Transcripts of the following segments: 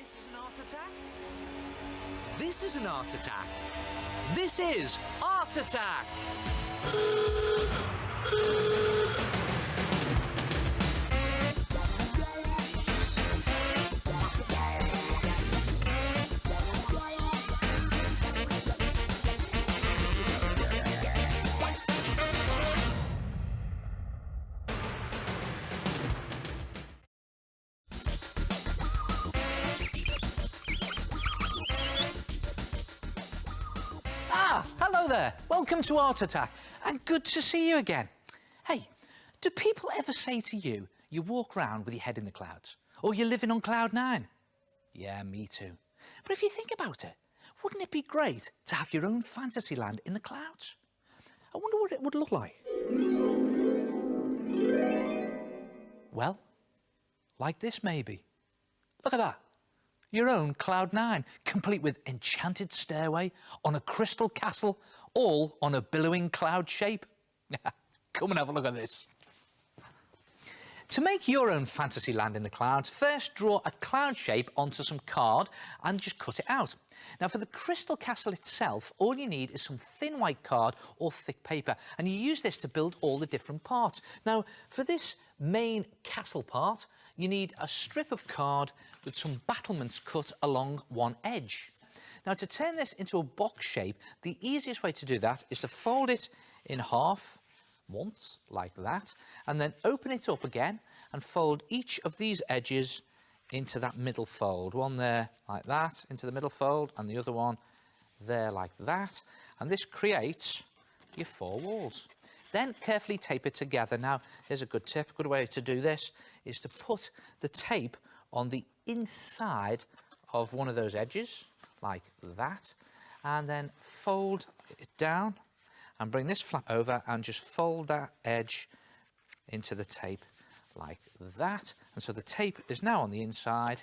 This is an art attack. This is an art attack. This is Art Attack. Hello there, welcome to Art Attack, and good to see you again. Hey, do people ever say to you, you walk around with your head in the clouds, or you're living on cloud nine? Yeah, me too. But if you think about it, wouldn't it be great to have your own fantasy land in the clouds? I wonder what it would look like. Well, like this maybe. Look at that. Your own cloud nine, complete with enchanted stairway on a crystal castle, all on a billowing cloud shape. Come and have a look at this. To make your own fantasy land in the clouds, first draw a cloud shape onto some card and just cut it out. Now for the crystal castle itself, all you need is some thin white card or thick paper, and you use this to build all the different parts. Now for this main castle part, you need a strip of card with some battlements cut along one edge. Now to turn this into a box shape, the easiest way to do that is to fold it in half once, like that, and then open it up again and fold each of these edges into that middle fold. One there like that, into the middle fold, and the other one there like that. And this creates your four walls. Then carefully tape it together. Now, here's a good tip. A good way to do this is to put the tape on the inside of one of those edges, like that, and then fold it down and bring this flap over and just fold that edge into the tape like that. And so the tape is now on the inside,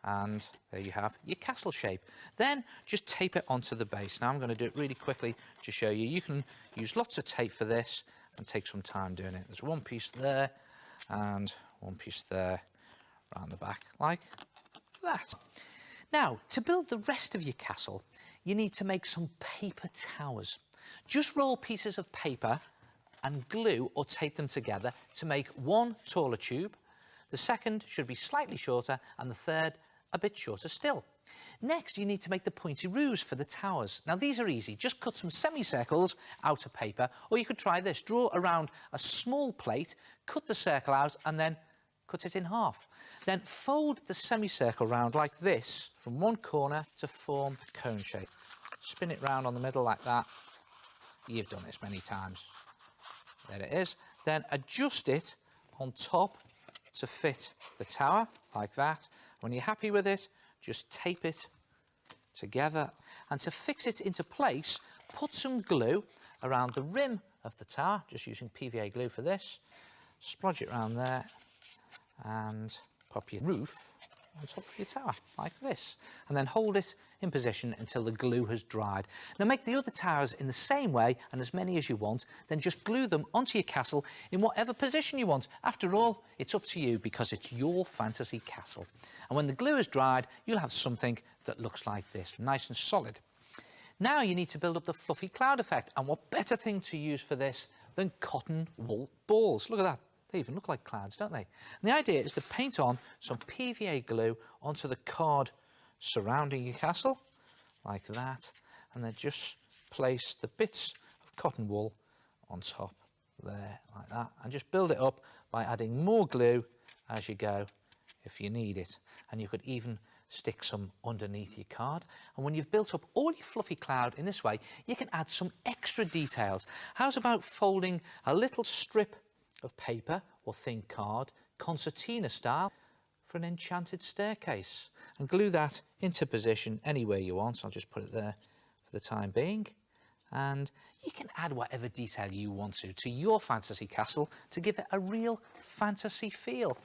and there you have your castle shape. Then just tape it onto the base. Now I'm going to do it really quickly to show you. You can use lots of tape for this and take some time doing it. There's one piece there and one piece there around the back like that. Now, to build the rest of your castle, you need to make some paper towers. Just roll pieces of paper and glue or tape them together to make one taller tube. The second should be slightly shorter, and the third a bit shorter still. Next, you need to make the pointy roofs for the towers. Now, these are easy. Just cut some semicircles out of paper, or you could try this. Draw around a small plate, cut the circle out, and then cut it in half. Then fold the semicircle round like this from one corner to form a cone shape. Spin it round on the middle like that. You've done this many times. There it is. Then adjust it on top to fit the tower like that. When you're happy with it, just tape it together. And to fix it into place, put some glue around the rim of the tower, just using PVA glue for this. Splodge it around there and pop your roof on top of your tower like this, and then hold it in position until the glue has dried. Now make the other towers in the same way, and as many as you want, then just glue them onto your castle in whatever position you want. After all, it's up to you because it's your fantasy castle. And when the glue is dried, you'll have something that looks like this, nice and solid. Now you need to build up the fluffy cloud effect, and what better thing to use for this than cotton wool balls. Look at that. They even look like clouds, don't they? And the idea is to paint on some PVA glue onto the card surrounding your castle, like that, and then just place the bits of cotton wool on top there, like that, and just build it up by adding more glue as you go if you need it. And you could even stick some underneath your card. And when you've built up all your fluffy cloud in this way, you can add some extra details. How's about folding a little strip of paper or thin card, concertina style, for an enchanted staircase, and glue that into position anywhere you want. I'll just put it there for the time being, and you can add whatever detail you want to your fantasy castle to give it a real fantasy feel.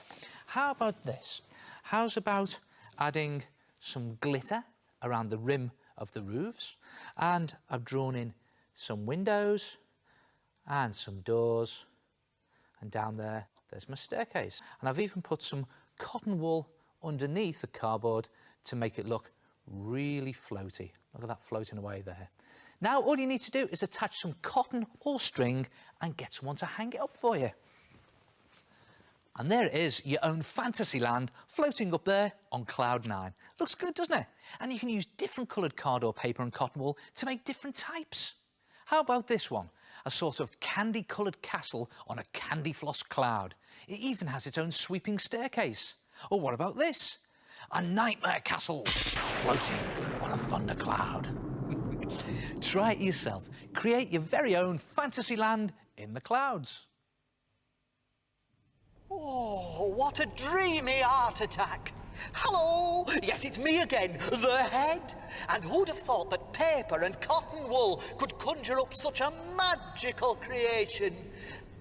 How about this? How's about adding some glitter around the rim of the roofs? And I've drawn in some windows and some doors, and down there, there's my staircase. And I've even put some cotton wool underneath the cardboard to make it look really floaty. Look at that floating away there. Now all you need to do is attach some cotton or string and get someone to hang it up for you. And there it is, your own fantasy land floating up there on cloud 9. Looks good, doesn't it? And you can use different coloured card or paper and cotton wool to make different types. How about this one? A sort of candy-coloured castle on a candy floss cloud. It even has its own sweeping staircase. Or what about this? A nightmare castle floating on a thunder cloud. Try it yourself. Create your very own fantasy land in the clouds. Oh, what a dreamy art attack. Hello! Yes, it's me again, the Head. And who'd have thought that paper and cotton wool could conjure up such a magical creation?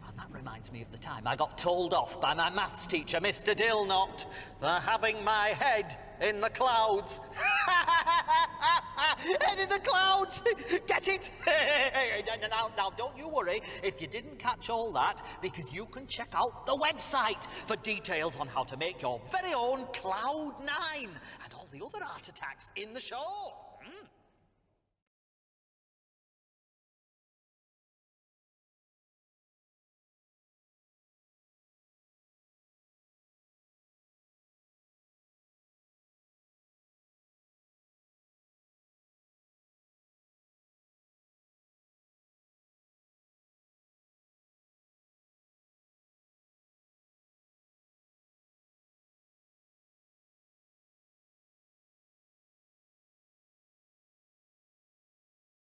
And that reminds me of the time I got told off by my maths teacher, Mr. Dillnot, for having my head in the clouds. Head in the clouds! Get it? Now, don't you worry if you didn't catch all that, because you can check out the website for details on how to make your very own Cloud 9 and all the other art attacks in the show.